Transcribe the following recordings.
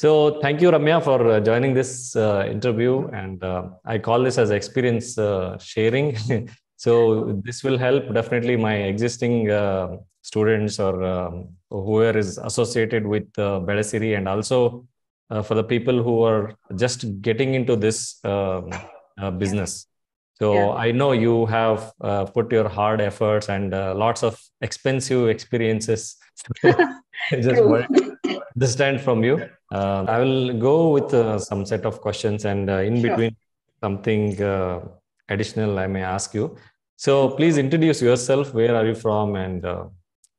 So thank you, Ramya, for joining this interview. And I call this as experience sharing. So this will help definitely my existing students or whoever is associated with Belesiri, and also for the people who are just getting into this business. So I know you have put your hard efforts and lots of expensive experiences. I just want to understand from you. I will go with some set of questions, and in between something additional I may ask you. So please introduce yourself. Where are you from, and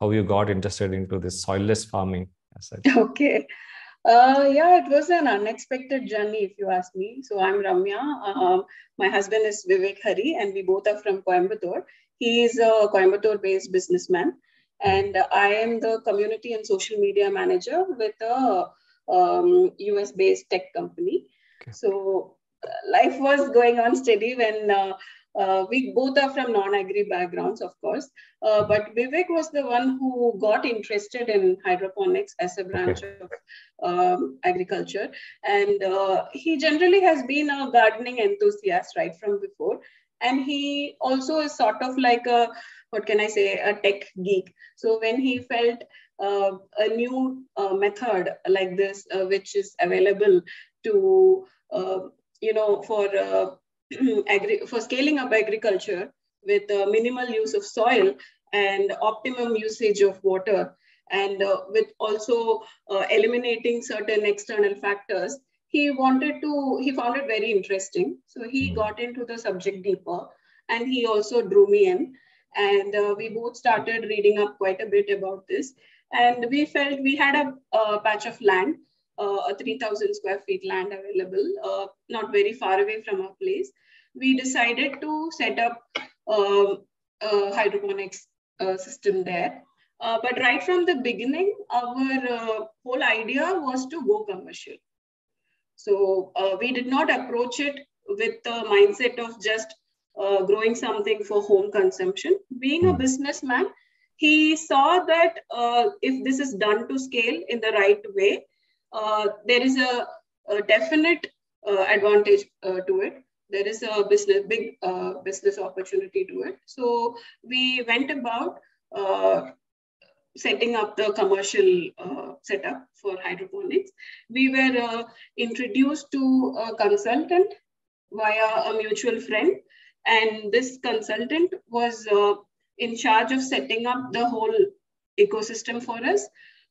how you got interested into this soilless farming as such? Okay. It was an unexpected journey, if you ask me. So I'm Ramya. My husband is Vivek, and we both are from Coimbatore. He is a Coimbatore-based businessman, and I am the community and social media manager with a US-based tech company. Okay. So life was going on steady when we both are from non-agri backgrounds, of course. But Vivek was the one who got interested in hydroponics as a branch of agriculture. And he generally has been a gardening enthusiast right from before. And he also is sort of like a tech geek. So when he felt a new method like this, which is available to, for scaling up agriculture with minimal use of soil and optimum usage of water, and with also eliminating certain external factors, he found it very interesting. So he got into the subject deeper, and he also drew me in. And we both started reading up quite a bit about this. And we felt we had a patch of land, a 3,000 square feet land available, not very far away from our place. We decided to set up a hydroponics system there. But right from the beginning, our whole idea was to go commercial. So we did not approach it with the mindset of just growing something for home consumption. Being a businessman, he saw that if this is done to scale in the right way, there is a definite advantage to it. There is a big business opportunity to it. So we went about setting up the commercial setup for hydroponics. We were introduced to a consultant via a mutual friend. And this consultant was in charge of setting up the whole ecosystem for us.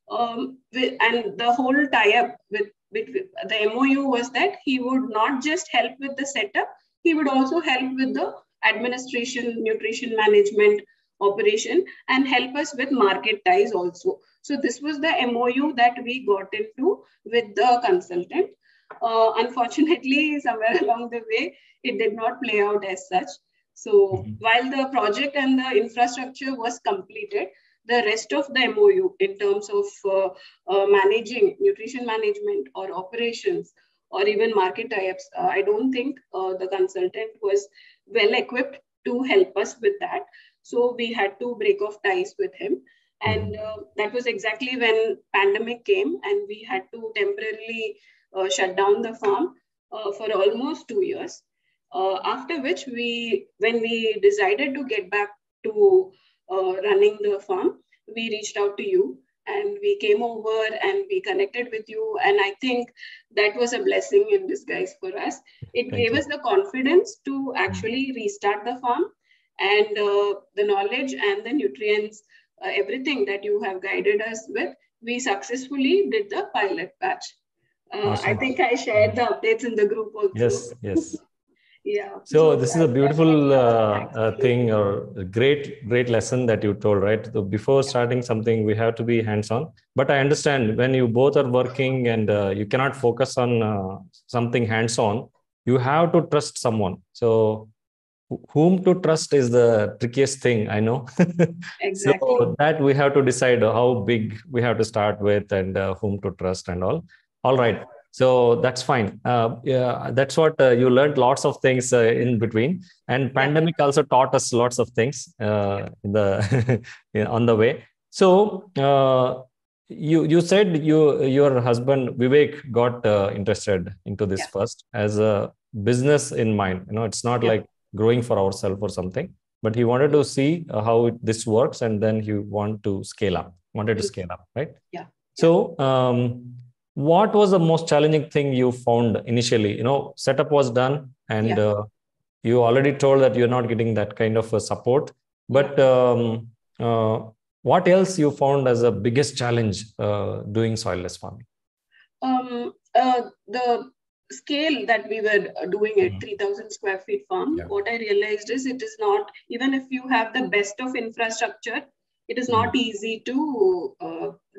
And the whole tie-up with the MOU was that he would not just help with the setup, he would also help with the administration, nutrition management, operation, and help us with market ties also. So this was the MOU that we got into with the consultant. Unfortunately, somewhere along the way, it did not play out as such. So while the project and the infrastructure was completed, the rest of the MOU in terms of managing nutrition management or operations or even market tie-ups, I don't think the consultant was well equipped to help us with that. So we had to break off ties with him. And that was exactly when pandemic came, and we had to temporarily shut down the farm for almost 2 years. After which when we decided to get back to running the farm, we reached out to you, and we came over and we connected with you. And I think that was a blessing in disguise for us. It gave us the confidence to actually restart the farm, and the knowledge and the nutrients, everything that you have guided us with, we successfully did the pilot batch. Awesome. I think I shared the updates in the group also. Yes. Yeah. So this is a beautiful thing, or a great lesson that you told, right? So before starting something, we have to be hands-on. But I understand when you both are working and you cannot focus on something hands-on, you have to trust someone. So whom to trust is the trickiest thing, I know. Exactly. So that we have to decide how big we have to start with, and whom to trust and all. All right. So that's fine. That's what you learned lots of things in between, and pandemic also taught us lots of things in the on the way. So you said your husband Vivek got interested into this first as a business in mind. It's not like growing for ourselves or something, but he wanted to see how this works, and then he wanted to scale up, right? Yeah. So, what was the most challenging thing you found initially? Setup was done, and you already told that you're not getting that kind of support. But what else you found as a biggest challenge doing soilless farming? The scale that we were doing at 3,000 square feet farm, what I realized is it is not, even if you have the best of infrastructure, it is not easy to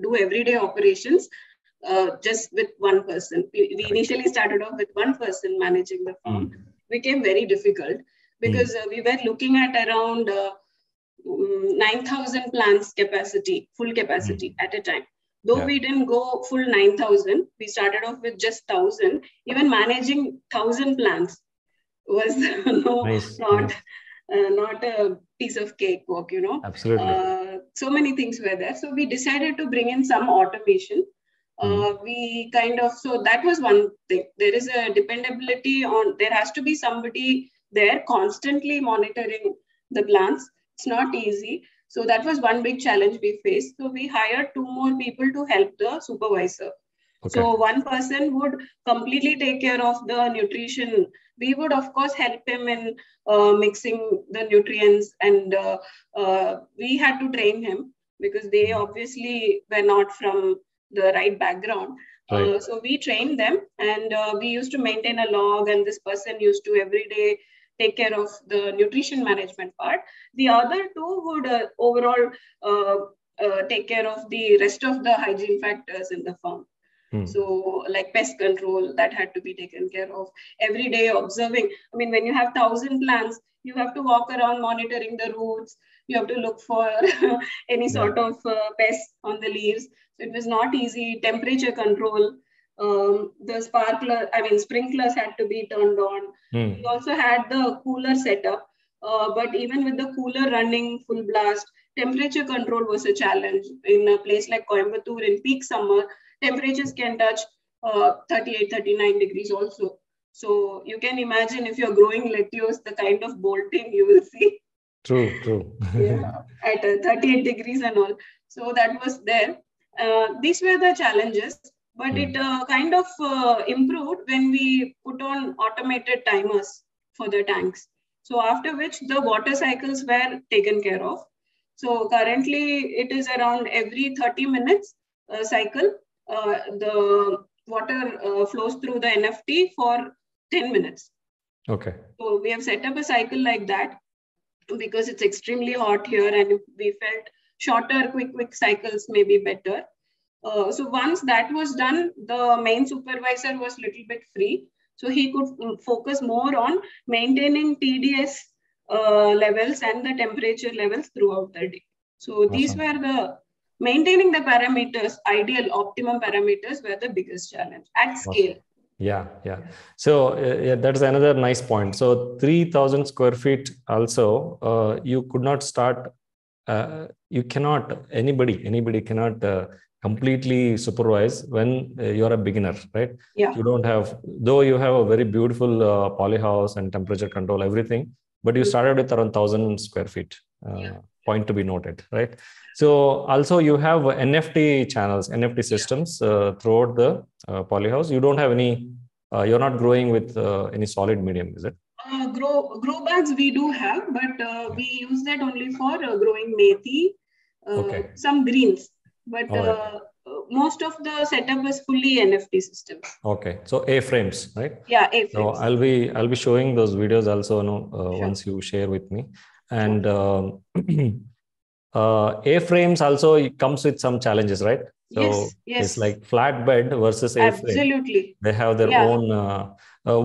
do everyday operations just with one person. We initially started off with one person managing the farm. Became very difficult because we were looking at around 9,000 plants capacity, full capacity at a time. Though we didn't go full 9,000, we started off with just 1,000. Even managing 1,000 plants was not a piece of cake work, Absolutely. So many things were there. So we decided to bring in some automation. So that was one thing. There is a dependability on, there has to be somebody there constantly monitoring the plants. It's not easy. So that was one big challenge we faced. So we hired 2 more people to help the supervisor. Okay. So one person would completely take care of the nutrition. We would, of course, help him in mixing the nutrients, and we had to train him because they obviously were not from the right background. Right. So we trained them, and we used to maintain a log, and this person used to every day take care of the nutrition management part. The other 2 would overall take care of the rest of the hygiene factors in the farm. So like pest control, that had to be taken care of. Every day observing. I mean, when you have 1,000 plants, you have to walk around monitoring the roots. You have to look for any sort of pests on the leaves. So it was not easy. Temperature control. The sprinklers had to be turned on. We also had the cooler setup, but even with the cooler running full blast, temperature control was a challenge. In a place like Coimbatore in peak summer, temperatures can touch 38, 39 degrees also. So you can imagine if you're growing lettuce, the kind of bolting you will see. True. At 38 degrees and all. So that was there. These were the challenges, but it kind of improved when we put on automated timers for the tanks. So after which the water cycles were taken care of. So currently it is around every 30 minutes cycle. The water flows through the NFT for 10 minutes. Okay. So we have set up a cycle like that because it's extremely hot here, and we felt shorter, quick cycles may be better. So once that was done, the main supervisor was a little bit free. So he could focus more on maintaining TDS levels and the temperature levels throughout the day. So these were the maintaining the parameters, ideal optimum parameters were the biggest challenge at scale. Yeah. So that's another nice point. So 3,000 square feet also, you could not start, you cannot, anybody cannot completely supervise when you're a beginner, right? Yeah. You don't have, though you have a very beautiful poly house and temperature control, everything, but you started with around 1,000 square feet. Point to be noted, right? So also you have NFT channels, NFT systems throughout the polyhouse. You don't have any, you're not growing with any solid medium, is it? Grow bags we do have, but we use that only for growing methi, some greens. But most of the setup is fully NFT systems. Okay, so A frames, right? Yeah, A frames. So I'll be showing those videos also, sure. Once you share with me. And A frames also comes with some challenges, right? So yes. It's like flat bed versus A frame. Absolutely. They have their own.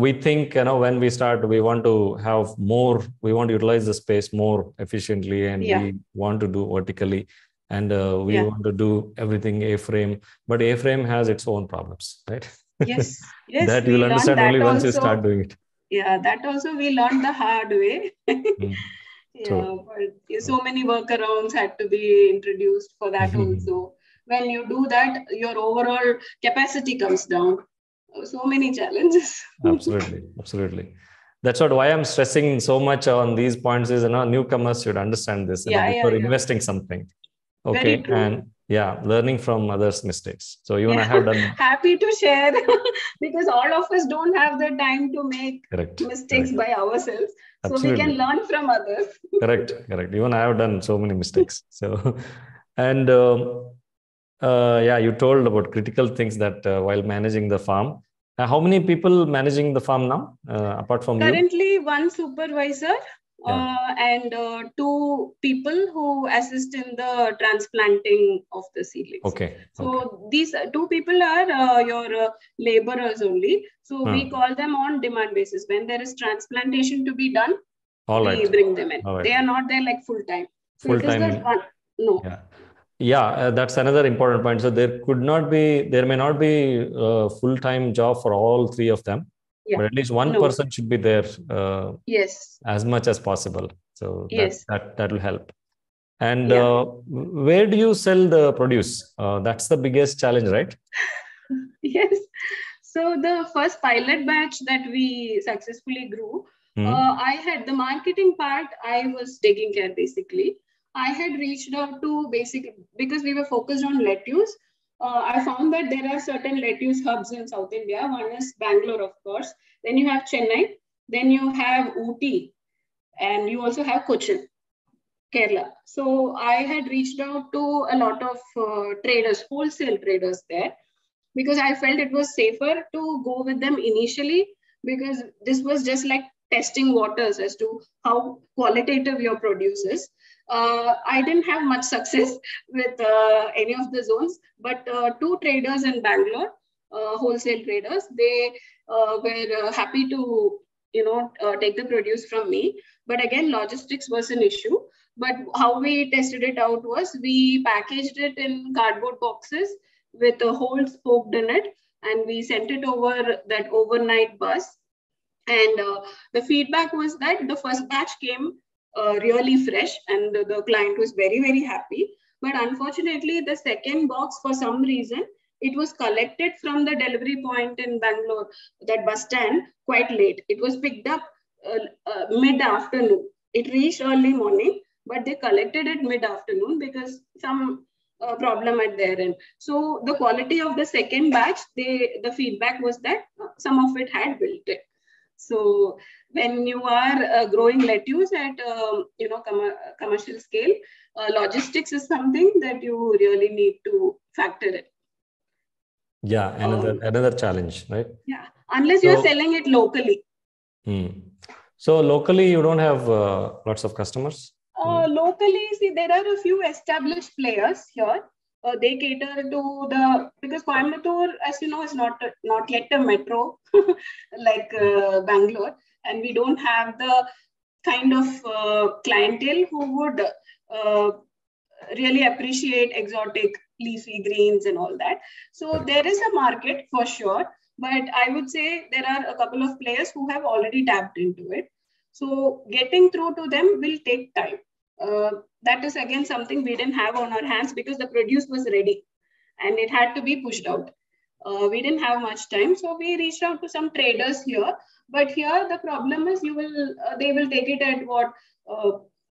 We think, when we start, we want to have more. We want to utilize the space more efficiently, and we want to do vertically, and we want to do everything A frame. But A frame has its own problems, right? Yes. That you'll understand only once you start doing it. Yeah, that also we learned the hard way. But so many workarounds had to be introduced for that also. When you do that, your overall capacity comes down. So many challenges. Absolutely, absolutely. That's why I'm stressing so much on these points is, newcomers should understand this, Yeah, before yeah. investing something. Very Okay. true. And yeah, learning from others' mistakes. So even I Yeah, have done. happy to share because all of us don't have the time to make Correct. mistakes Correct. by ourselves. So we can Absolutely. learn from others. Correct. Correct. Even I have done so many mistakes. So, and yeah, you told about critical things that while managing the farm. How many people managing the farm now, apart from you? Currently, one supervisor Yeah. and two people who assist in the transplanting of the seedlings. Okay. Okay. So these two people are your laborers only. So we call them on demand basis. When there is transplantation to be done, All we right. bring them in. All right. They are not there like full time. So Full it is the time. one. No. Yeah. Yeah, that's another important point. So there may not be a full-time job for all three of them, Yeah. but at least one No. person should be there Yes. as much as possible. So Yes. that will help. And Yeah. where do you sell the produce? That's the biggest challenge, right? Yes. So the first pilot batch that we successfully grew, I had the marketing part, I was taking care basically. I had reached out to because we were focused on lettuce. I found that there are certain lettuce hubs in South India. One is Bangalore, of course. Then you have Chennai. Then you have Ooty. And you also have Cochin, Kerala. So I had reached out to a lot of traders, wholesale traders there, because I felt it was safer to go with them initially, because this was just like testing waters as to how qualitative your produce is. I didn't have much success with any of the zones, but two traders in Bangalore, wholesale traders, they were happy to take the produce from me. But again, logistics was an issue. But how we tested it out was we packaged it in cardboard boxes with a hole poked in it, and we sent it over that overnight bus. And the feedback was that the first batch came really fresh, and the client was very, very happy. But unfortunately, the second box, for some reason, it was collected from the delivery point in Bangalore, that bus stand, quite late. It was picked up mid-afternoon. It reached early morning, but they collected it mid-afternoon because some problem at their end. So the quality of the second batch, the feedback was that some of it had wilted. So when you are growing lettuce at commercial scale, logistics is something that you really need to factor in. Yeah, another challenge, right? Yeah, unless you're selling it locally. So locally, you don't have lots of customers? Locally, see, there are a few established players here. They cater to because Coimbatore, as you know, is not yet a metro like Bangalore, and we don't have the kind of clientele who would really appreciate exotic leafy greens and all that. So there is a market for sure, but I would say there are a couple of players who have already tapped into it. So getting through to them will take time. That is again something we didn't have on our hands because the produce was ready and it had to be pushed out. We didn't have much time, so we reached out to some traders here. But here the problem is they will take it at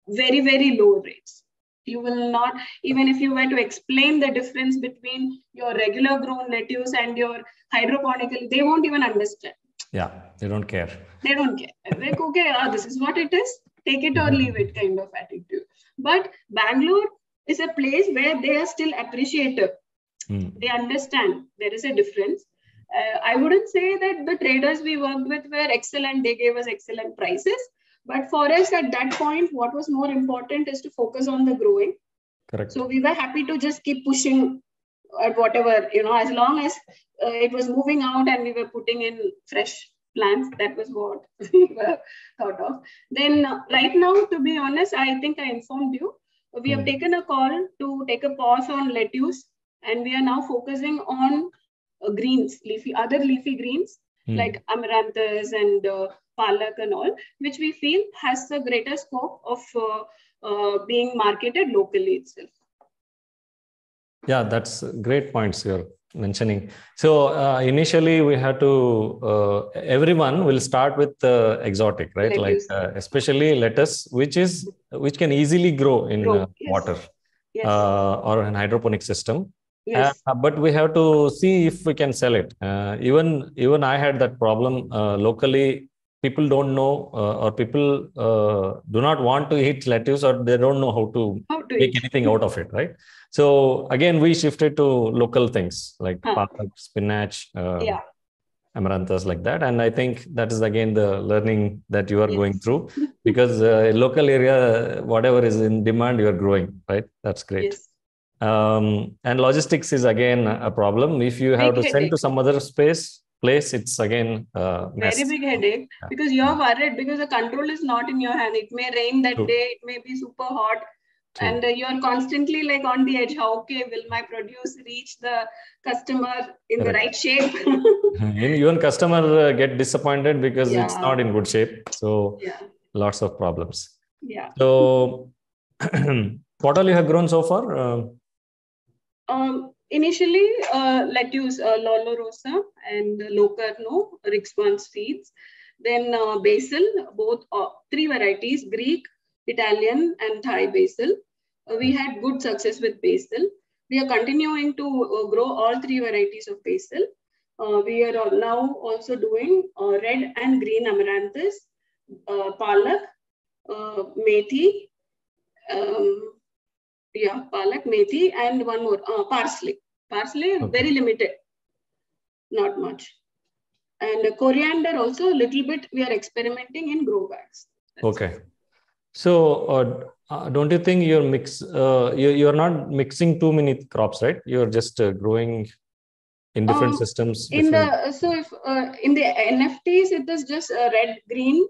very, very low rates. You will not, even if you were to explain the difference between your regular grown lettuce and your hydroponic, they won't even understand. Yeah, they don't care. They don't care. Like, okay, this is what it is. Take it or leave it kind of attitude. But Bangalore is a place where they are still appreciative. They understand there is a difference. I wouldn't say that the traders we worked with were excellent. They gave us excellent prices. But for us at that point, what was more important is to focus on the growing. Correct. So we were happy to just keep pushing at whatever, as long as it was moving out and we were putting in fresh plants. That was what we were thought of. Then right now, to be honest, I think I informed you, we have taken a call to take a pause on lettuce, and we are now focusing on greens, other leafy greens like amaranthus and palak and all, which we feel has a greater scope of being marketed locally itself. Yeah, that's great points you're mentioning. So initially we had to, everyone will start with exotic, right? Like Lettuce. especially lettuce, which can easily grow in Grow. Yes. water Yes. or an hydroponic system. Yes. But we have to see if we can sell it. Even I had that problem locally. People don't know, or people do not want to eat lettuce, or they don't know how to How to make eat? anything out of it, right? So again, we shifted to local things like Huh. spinach, Yeah. amaranthus, like that. And I think that is again the learning that you are going Yes. through, because local area, whatever is in demand, you are growing, right? That's great. Yes. And logistics is again a problem. If you have Big to send to headache. some other place, it's again Very mess. big headache Yeah. because you're worried because the control is not in your hand. It may rain that True. day. It may be super hot. And True. you're constantly like on the edge. How, okay, will my produce reach the customer in the Correct. right shape? Even customer get disappointed because it's Yeah. not in good shape. So Yeah. lots of problems. Yeah. So what all you have grown so far? Initially, lettuce, Lolo Rosa and Locarno, Rixwan seeds. Then basil, both three varieties, Greek, Italian, and Thai basil. We had good success with basil. We are continuing to grow all three varieties of basil. We are now also doing red and green amaranthus, palak, methi, um, palak, methi, and one more, parsley. Parsley, Okay. very limited, not much. And coriander also a little bit. We are experimenting in grow bags. That's Okay. So don't you think you're not mixing too many crops, right? You're just growing in different systems, In different. the so if in the NFTs it is just red, green,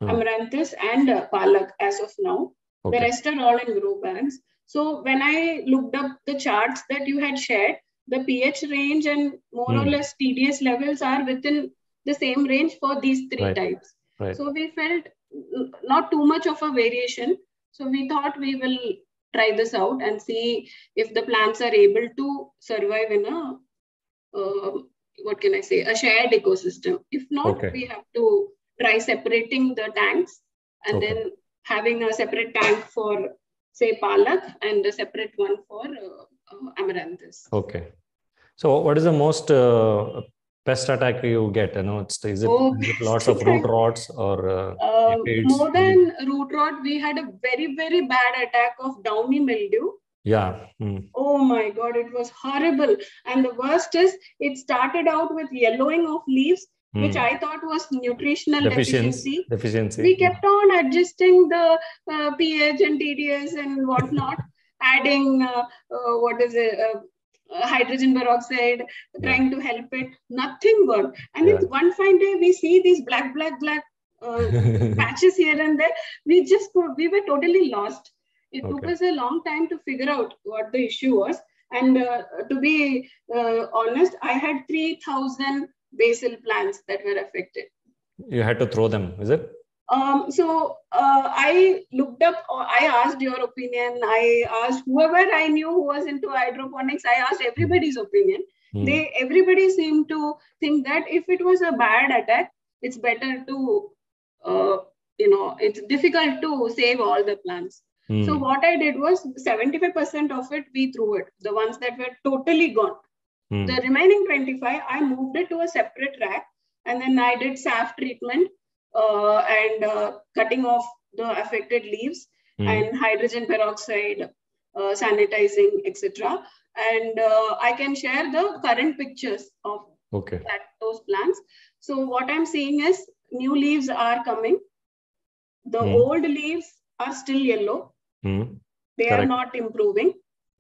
amaranthus, and palak as of now. The Okay. rest are all in grow bags. So when I looked up the charts that you had shared, the pH range and more or less TDS levels are within the same range for these three Right. types. Right. So we felt not too much of a variation. So we thought we will try this out and see if the plants are able to survive in a what can I say, a shared ecosystem. If not, Okay. we have to try separating the tanks and Okay. then having a separate tank for, say, palak and a separate one for amaranthus. Okay. So what is the most pest attack you get? You know, is it lots of root rots or aphids? More than root rot, we had a very, very bad attack of downy mildew. Yeah. Oh my God, it was horrible. And the worst is, it started out with yellowing of leaves, which I thought was nutritional deficiency. We kept on adjusting the pH and TDS and whatnot, adding hydrogen peroxide, trying to help it. Nothing worked. And then one fine day, we see these black patches here and there. We were totally lost. It took us a long time to figure out what the issue was. And to be honest, I had 3,000 basil plants that were affected. You had to throw them, is it? I looked up, I asked your opinion. I asked whoever I knew who was into hydroponics. I asked everybody's opinion. Everybody seemed to think that if it was a bad attack, it's better to, it's difficult to save all the plants. So what I did was 75% of it, we threw it, the ones that were totally gone. The remaining 25, I moved it to a separate rack, and then I did SAF treatment and cutting off the affected leaves and hydrogen peroxide, sanitizing, etc. And I can share the current pictures of those plants. So what I'm seeing is new leaves are coming. The old leaves are still yellow. They are not improving.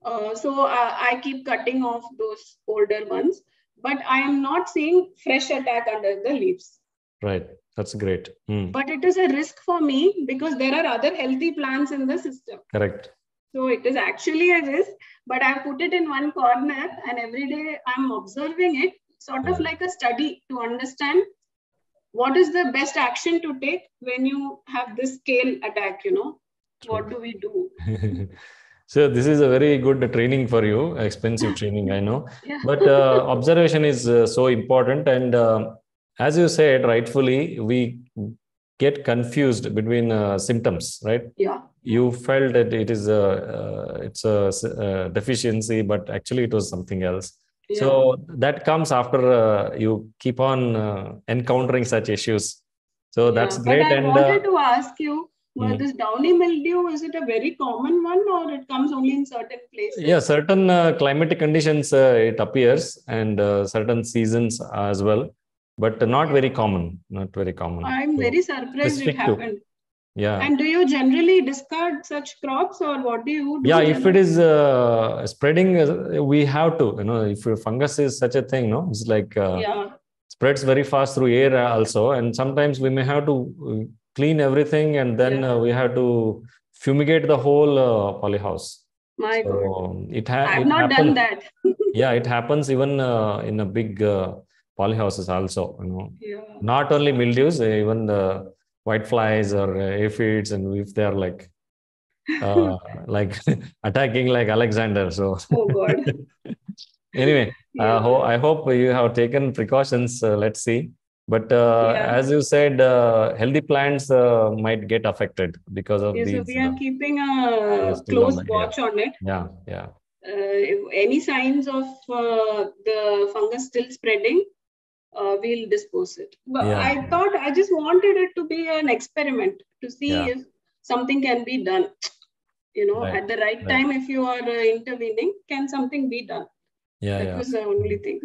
So I keep cutting off those older ones, but I am not seeing fresh attack under the leaves. Right. That's great. But it is a risk for me because there are other healthy plants in the system. Correct. So it is actually a risk, but I put it in one corner and every day I'm observing it, sort of like a study to understand what is the best action to take when you have this scale attack, What do we do? So this is a very good training for you, expensive training, I know. Yeah. But observation is so important. And as you said, rightfully, we get confused between symptoms, right? Yeah. You felt that it's a deficiency, but actually it was something else. Yeah. So that comes after you keep on encountering such issues. So that's But great. I And wanted to ask you, this downy mildew, is it a very common one or it comes only in certain places? yeah, certain climatic conditions it appears, and certain seasons as well, but not very common. Not very common. I'm So very surprised it specific to, happened. yeah. And do you generally discard such crops, or what do you do? Yeah, if it is spreading, we have to, if fungus is such a thing, no, it's like spreads very fast through air also, and sometimes we may have to clean everything, and then we have to fumigate the whole polyhouse. My So God. I've not happens. done that. Yeah, it happens even in a big polyhouses also. Yeah. Not only mildews, even the white flies or aphids, and if they are like attacking like Alexander. So Oh God. anyway, Yeah. I hope you have taken precautions. Let's see. But Yeah. as you said, healthy plants might get affected because of Yeah, so these. we are keeping They are a still on close the air. watch on it. Yeah, yeah. If any signs of the fungus still spreading, we'll dispose it. But Yeah. I just wanted it to be an experiment to see if something can be done. Right, at the right time, if you are intervening, can something be done? That was the only thing.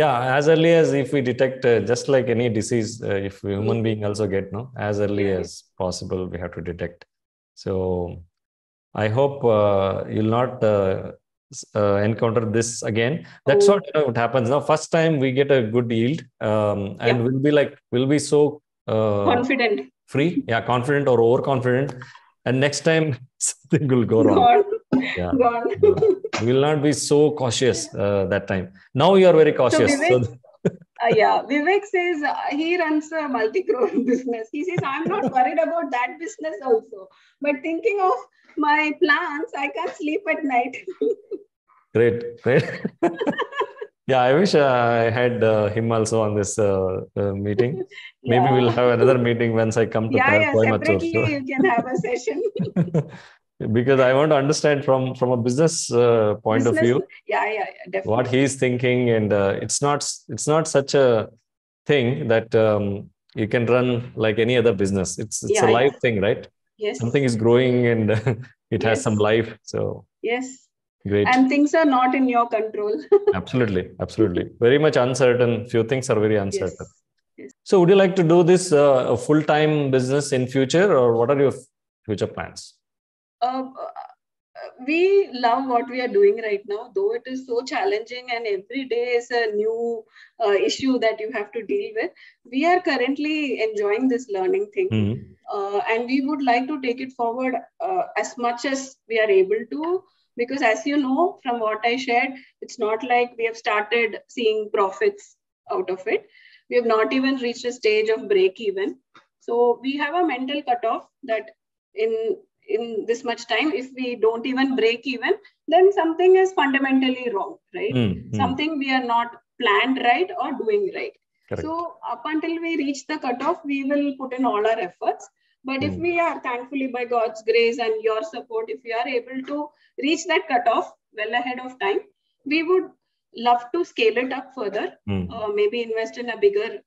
Yeah, as early as if we detect, just like any disease, if human being also get, as early as possible, we have to detect. So I hope you'll not encounter this again. That's what happens now. First time we get a good yield, and we'll be so confident, confident or overconfident, and next time something will go wrong. Gone. We will not be so cautious that time. Now you are very cautious. So Vivek says he runs a multi-crore business. He says, I'm not worried about that business also. But thinking of my plans, I can't sleep at night. Great. Yeah, I wish I had him also on this meeting. Maybe we'll have another meeting once I come to Coimbatore. Separately you can have a session. Because I want to understand from a business point of view, definitely. What he's thinking, and it's not such a thing that you can run like any other business. It's a live thing, right? Yes. Something is growing and it has some life. So yes. Great. And things are not in your control. Absolutely. Very much uncertain. Few things are very uncertain. Yes. So would you like to do this a full-time business in future, or what are your future plans? We love what we are doing right now, though it is so challenging and every day is a new issue that you have to deal with. We are currently enjoying this learning thing. And we would like to take it forward as much as we are able to. Because as you know, from what I shared, it's not like we have started seeing profits out of it. We have not even reached a stage of break even. So we have a mental cutoff that in this much time, if we don't even break even, then something is fundamentally wrong, right? Something we are not planned right or doing right. Correct. So up until we reach the cutoff, we will put in all our efforts. But if we are, thankfully, by God's grace and your support, if we are able to reach that cutoff well ahead of time, we would love to scale it up further, maybe invest in a bigger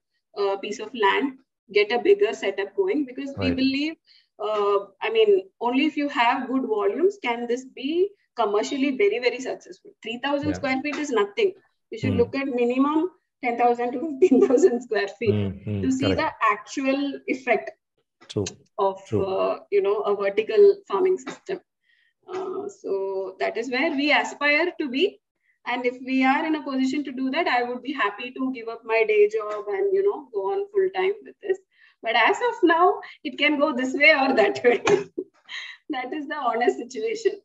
piece of land, get a bigger setup going, because we believe, only if you have good volumes can this be commercially very, very successful. 3,000 square feet is nothing. We should look at minimum 10,000 to 15,000 square feet to see the actual effect of a vertical farming system. So that is where we aspire to be. And if we are in a position to do that, I would be happy to give up my day job and, go on full time with this. But as of now, it can go this way or that way. That is the honest situation.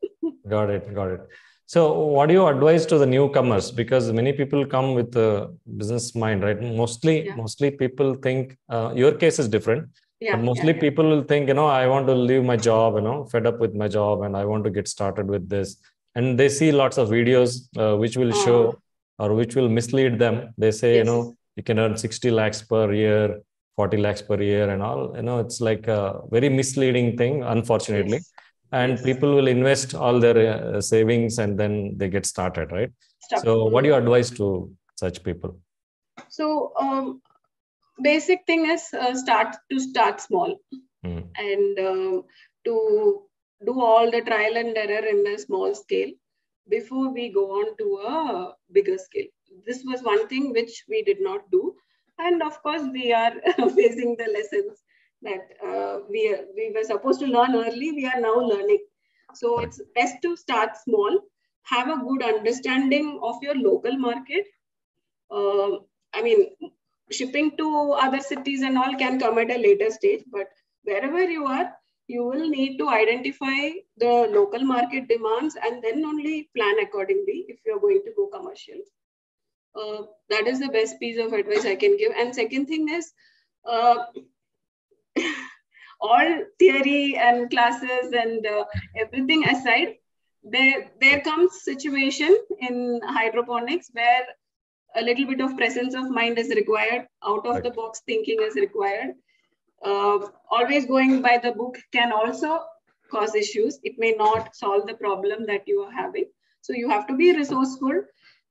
Got it. So what do you advise to the newcomers? Because many people come with a business mind, right? Mostly people think, your case is different. Yeah, But mostly people will think, I want to leave my job, fed up with my job and I want to get started with this. And they see lots of videos which will show or which will mislead them. They say, yes, you can earn 60 lakhs per year, 40 lakhs per year and all. It's like a very misleading thing, unfortunately. yes, And yes. people will invest all their savings and then they get started, right? Stuff. So what do you advise to such people? So basic thing is start small and to do all the trial and error in a small scale before we go on to a bigger scale. This was one thing which we did not do, and of course we are facing the lessons that we were supposed to learn early. We are now learning. So Correct. it's best to start small, have a good understanding of your local market. I mean, shipping to other cities and all can come at a later stage, but wherever you are, you will need to identify the local market demands and then only plan accordingly if you're going to go commercial. That is the best piece of advice I can give. And second thing is, all theory and classes and everything aside, there comes situation in hydroponics where a little bit of presence of mind is required, out of the box thinking is required. Always going by the book can also cause issues. It may not solve the problem that you are having. So you have to be resourceful.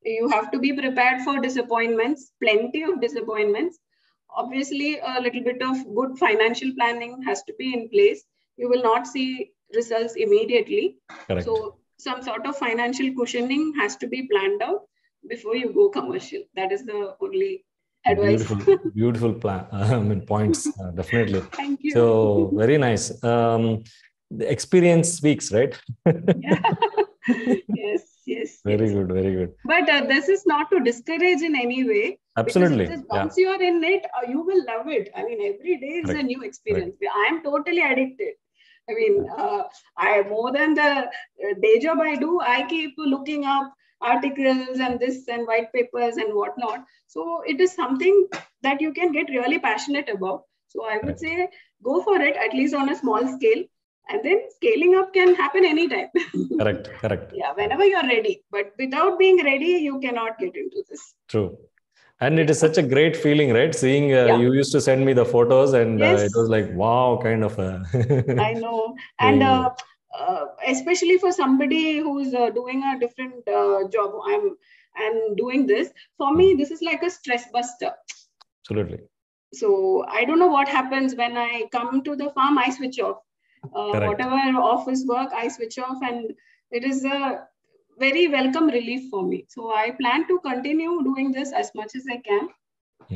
You have to be prepared for disappointments, plenty of disappointments. Obviously, a little bit of good financial planning has to be in place. You will not see results immediately. Correct. So some sort of financial cushioning has to be planned out before you go commercial. That is the only advice. Beautiful plan. Points, definitely. Thank you. So very nice. The experience speaks, right? Yeah. Yes. Very good, very good. But this is not to discourage in any way. Absolutely. Because once you are in it, you will love it. I mean, every day is a new experience. I am totally addicted. I mean, I more than the day job I do, I keep looking up articles and this and white papers and whatnot. So it is something that you can get really passionate about. So I would say go for it, at least on a small scale. And then scaling up can happen anytime. Correct. Yeah, whenever you're ready. But without being ready, you cannot get into this. True. And it is such a great feeling, right? Seeing you used to send me the photos and it was like, wow, kind of a... I know. And especially for somebody who's doing a different job, I'm doing this. For me, this is like a stress buster. Absolutely. So I don't know what happens when I come to the farm, I switch off. Whatever office work, I switch off, and it is a very welcome relief for me. So I plan to continue doing this as much as I can,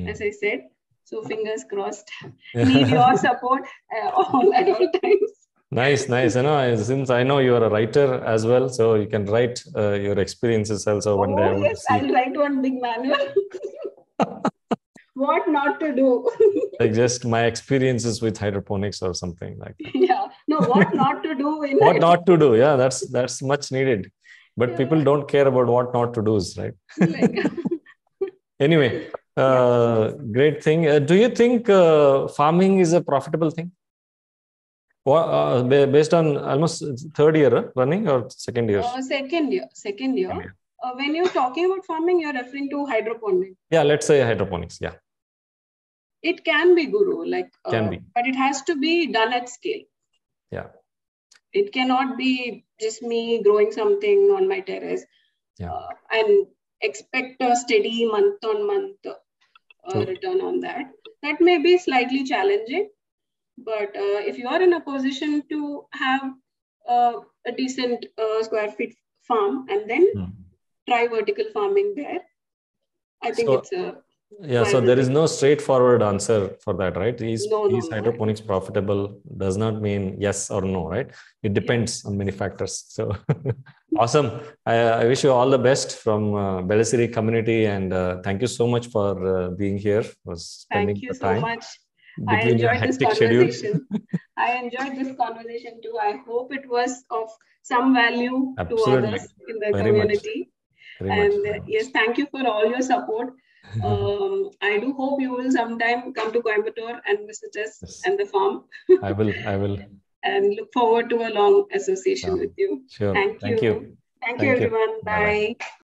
as I said. So fingers crossed. Need your support at all times. Nice. Since I know you are a writer as well, so you can write your experiences also one day. Yes, I'll write one big manual. What not to do. Like just my experiences with hydroponics or something like that. Yeah. No, what not to do. What not to do. Yeah, that's much needed. But people don't care about what not to do, right? Anyway, great thing. Do you think farming is a profitable thing? Based on almost third year running or second year? Second year. When you're talking about farming, you're referring to hydroponics. Yeah, let's say hydroponics. Yeah. It can be, Guru, can be, but it has to be done at scale. Yeah. It cannot be just me growing something on my terrace and expect a steady month-on-month return on that. That may be slightly challenging, but if you are in a position to have a decent square feet farm and then try vertical farming there, I think it's a... Yeah, so there is no straightforward answer for that, right? Is hydroponics profitable? Does not mean yes or no, right? It depends on many factors. So awesome. I wish you all the best from Belesiri community, and thank you so much for being here. Thank you so much. I enjoyed this conversation. I enjoyed this conversation too. I hope it was of some value to others in the community. Very much. Yes, thank you for all your support. I do hope you will sometime come to Coimbatore and visit us and the farm. I will. And look forward to a long association with you. Sure. Thank you. Thank you, everyone. Bye. Bye-bye.